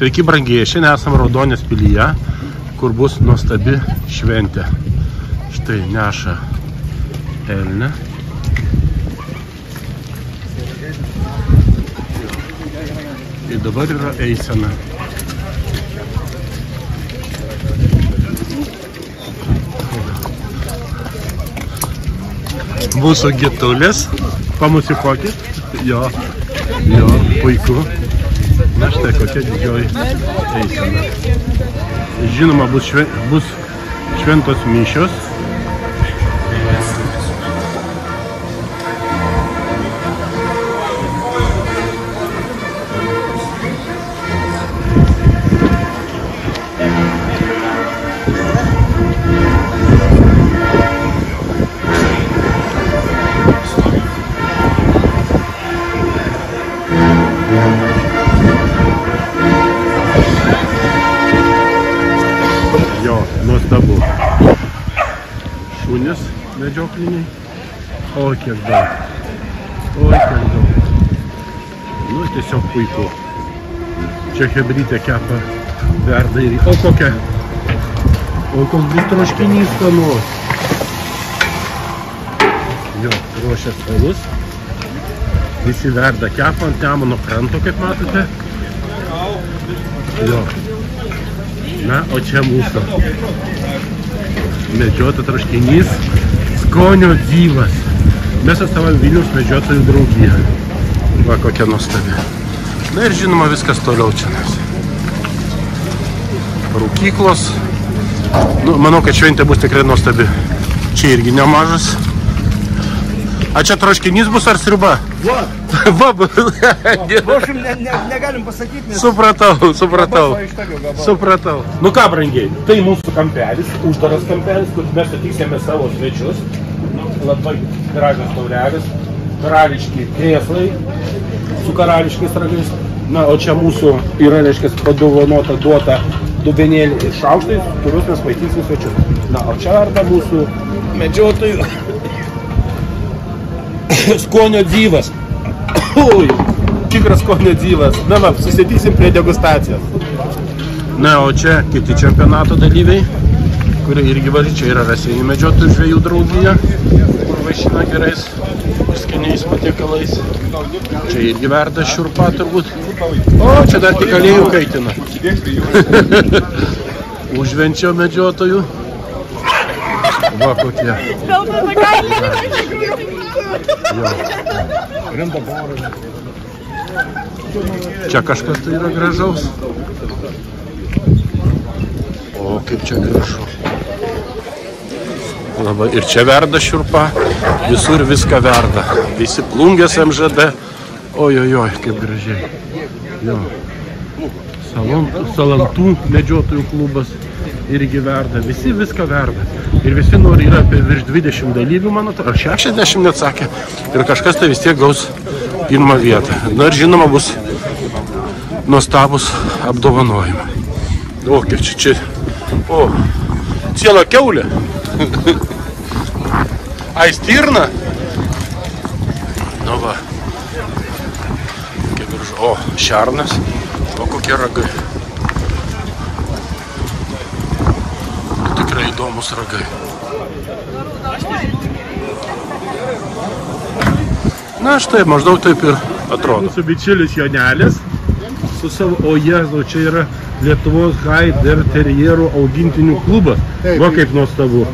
Sveiki, brangieji, šiandien esame Raudonės pilyje, kur bus nuostabi šventė. Štai neša elnė. Ir dabar yra eisena. Mūsų gitulės. Pamusikokit. Jo, puiku. Na štai kokia didžioji eisena. Žinoma, bus šventos mišios. Nuostabu. Šunys medžiokliniai. Oi, kiek daug. Nu, tiesiog puiku. Čia hebrytė kepa, verda ir... O kokia? O koks bus troškinys skanus. Jo, ruošia stalus. Visi verda kepa ant Nemuno kranto, kaip matote. Jo. Na, o čia mūsų medžiotojų troškinys, skonio dyvas. Mes atstovaujam Vilniaus medžiotojų draugiją. Va, kokia nuostabi. Na ir žinoma, viskas toliau čia. Rūkyklos. Nu, manau, kad šventė bus tikrai nuostabi. Čia irgi nemažas. A čia troškinys bus ar sriuba? Va. Negalim pasakyti, nes... Supratau. Nu ką, brangiai, tai mūsų kampelis, uždaras kampelis, kur mes atiksime savo svečius. Labai gražios taurelės, karališki krėslai su karališkais ragais. Na, o čia mūsų yra, reiškia, padovanota duota dubenėlį ir šaukštai, kuriuos mes maitinsim svečius. Na, o čia arba mūsų medžiotojų skonio dyvas. Ui, tikras skonio dyvas. Na va, susėdysim prie degustacijos. Na, o čia kiti čempionato dalyviai, kurie irgi važiuoja. Čia yra Raseinių medžiotojų žvejų draugija, kur vaišina gerais skaniais patiekalais. Čia irgi verda šiurpa turbūt. O, čia dar tik aliejų kaitina. Užvenčio medžiotojų. Va, kokie. Čia kažkas tai yra gražaus. O, kaip čia gražu. Labai. Ir čia verda šiurpa. Visur viską verda. Visi plungės MŽD. Ojojoj, kaip gražiai. Jo. Salantų medžiotojų klubas irgi verda. Visi viską verda. Ir visi nori, yra apie virš 20 dalyvių, man atrodo, ar 60 net sakė. Ir kažkas tai vis tiek gaus pirmą vietą. Na ir žinoma bus nuostabus apdovanojimai. O, kiek čia. O, ciela kiaulė. Ai, stirna. Nu va. Kiek gražu. O, šernas. O, kokie ragai. Tikrai įdomus ragai. Na štai, maždaug taip ir atrodo. Mūsų bičiulis Jonelis su savo, o Jėzau, čia yra Lietuvos Haider terjerų augintinių klubas. Va kaip nuostabu.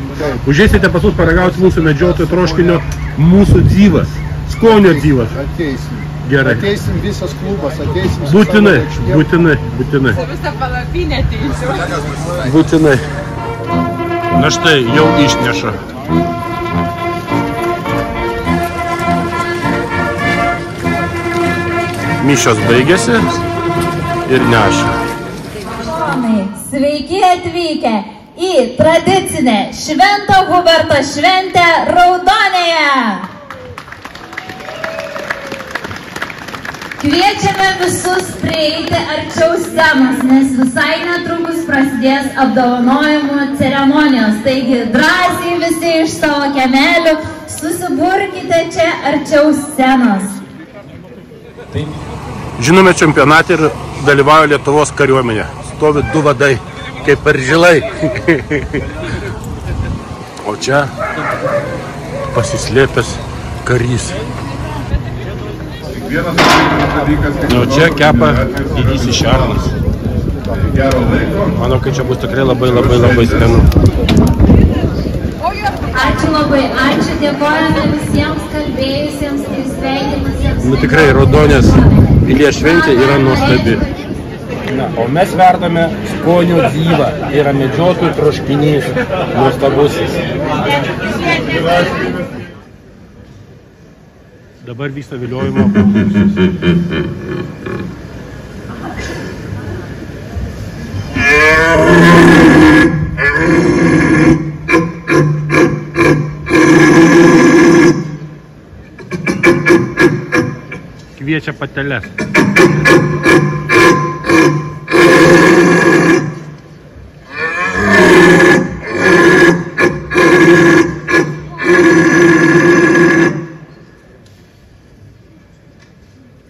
Užeisite pas mus paragauti mūsų medžiotojų troškinio mūsų dyvas, skonio dyvas. Ateisim. Gerai. Ateisim visas klubas, ateisim. Būtinai. Visą palapinę ateisiu. Būtinai. Na štai, jau išneša. Mišios baigėsi ir neša. Sveiki atvykę į tradicinę Švento Huberto šventę Raudonėje. Kviečiame visus prieiti arčiau scenos, nes visai netrukus prasidės apdovanojimų ceremonijos. Taigi drąsiai visi iš savo kiemelių susiburkite čia arčiau scenos. Žinome, čempionate ir dalyvauja Lietuvos kariuomenė. Stovi 2 vadai, kaip per žilai. O čia pasislėpęs karys. O čia kepa didysis šernas. Manau, kad čia bus tikrai labai skanu. Ačiū labai, ačiū, dėkojame visiems kalbėjusiems, sveikinusiems. Nu tikrai, Raudonės pilies šventė yra nuostabi. O mes verdame skonio dyvą. Tai yra medžiotojų troškinys, nuostabusis. Dabar vyksta viliojimo konkursas. Kviečia pateles.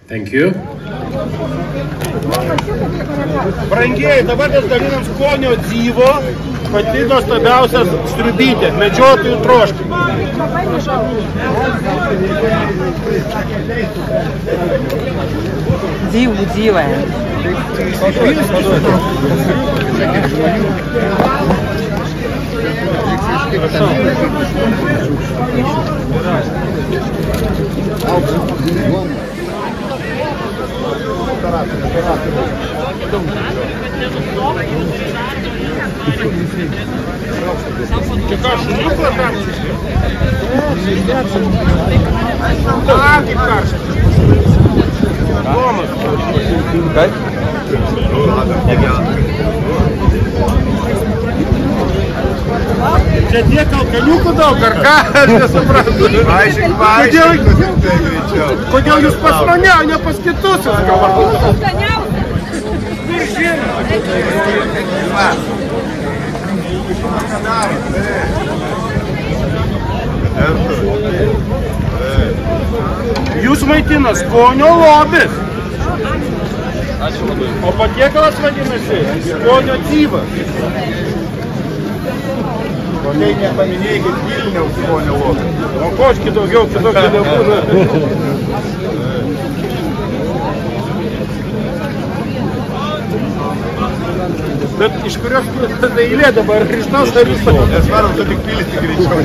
Thank you. Brangieji, dabar mes gaminam skonio dyvo, pati nuostabiausias striubytė, medžiotojų troškinį. Dyva. Čia tiek alkaniukų daug, ar ką? Aš nesuprantu. Kodėl jūs pas mane, o ne pas kitus? Jūs maitina skonio lobis. O patiekalas vadinasi skonio dyvas. Tai nepaminėkit Vilniaus skonio lobis. O koški daugiau, kitokių nebūna. Bet iš kurios eilė dabar Kristaus ar jūs? Nes varom, tu tik pilsti greičiau.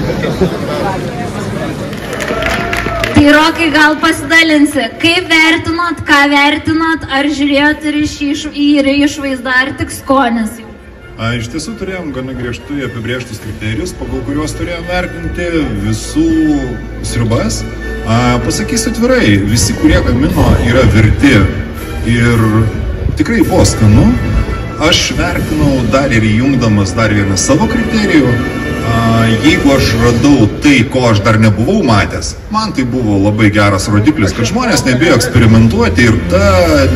Tai Rokai, gal pasidalinsi, kaip vertinot, ką vertinot, ar žiūrėjot ir išvaizdą, ar tik skonis jau? Iš tiesų turėjom gana griežtai apibrėžtus kriterijus, pagal kuriuos turėjom vertinti visų sriubas. Pasakysiu atvirai, visi, kurie gamino, yra verti ir tikrai buvo skanu. Aš vertinau dar ir įjungdamas dar vieną savo kriterijų. Jeigu aš radau tai, ko aš dar nebuvau matęs, man tai buvo labai geras rodiklis, kad žmonės nebijo eksperimentuoti ir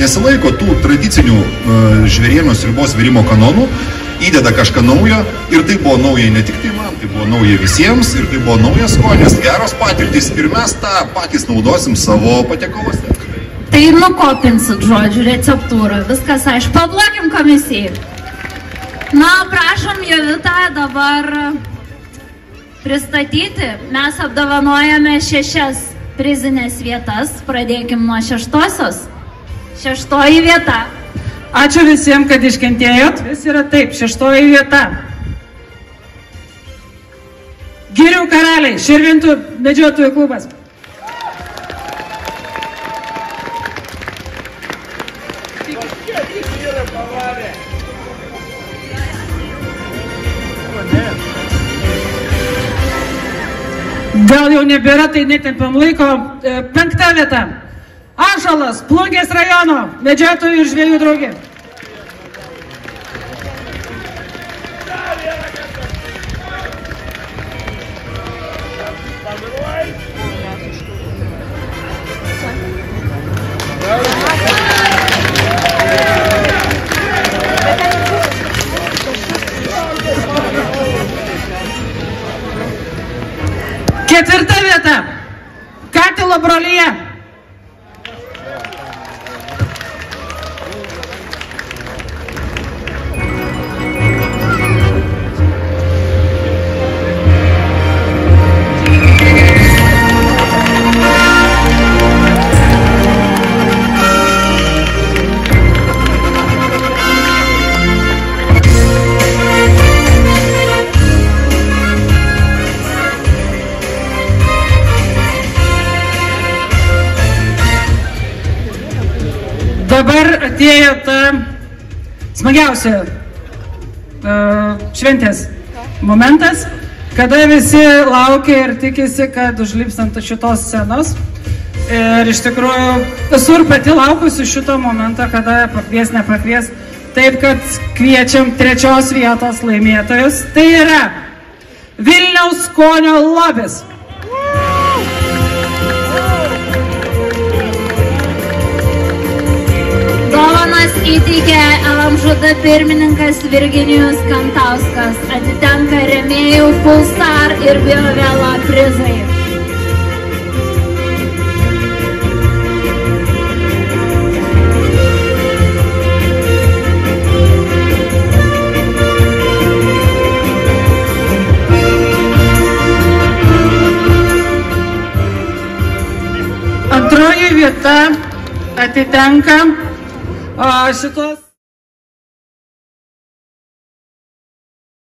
nesilaiko tų tradicinių žvėrienos sriubos virimo kanonų, įdeda kažką naujo ir tai buvo nauja ne tik tai man, tai buvo nauja visiems ir tai buvo naujas skonis, geros patirtys ir mes tą patys naudosim savo patiekaluose. Tai nukopinsit, žodžiu, receptūrą, viskas aišku, pablokim komisijai. Na, prašom Jovitą dabar pristatyti. Mes apdovanojame 6 prizinės vietas, pradėkim nuo 6-osios. 6-oji vieta. Ačiū visiems, kad iškentėjot. Vis yra taip, 6-oji vieta. Girių karaliai, Širvintų medžiotojų klubas. Gal jau nebėra, tai netempiam laiko. 5 vieta. Ąžuolas, Plungės rajono medžiotojų ir žvejų draugė. Ketvirta vieta. Katilo brolyje. dabar atėjo ta smagiausia šventės momentas, kada visi laukia ir tikisi, kad užlips ant šitos scenos. Ir iš tikrųjų esu ir pati laukusi šito momento, kada pakvies, nepakvies. Taip, kad kviečiam 3 vietos laimėtojus. Tai yra Vilniaus skonio lobis. Dovanas įteikė LMŽD pirmininkas Virginijus Kantauskas. Atitenka rėmėjų Pulsar ir Biovela prizai. Antroji vieta atitenka šitos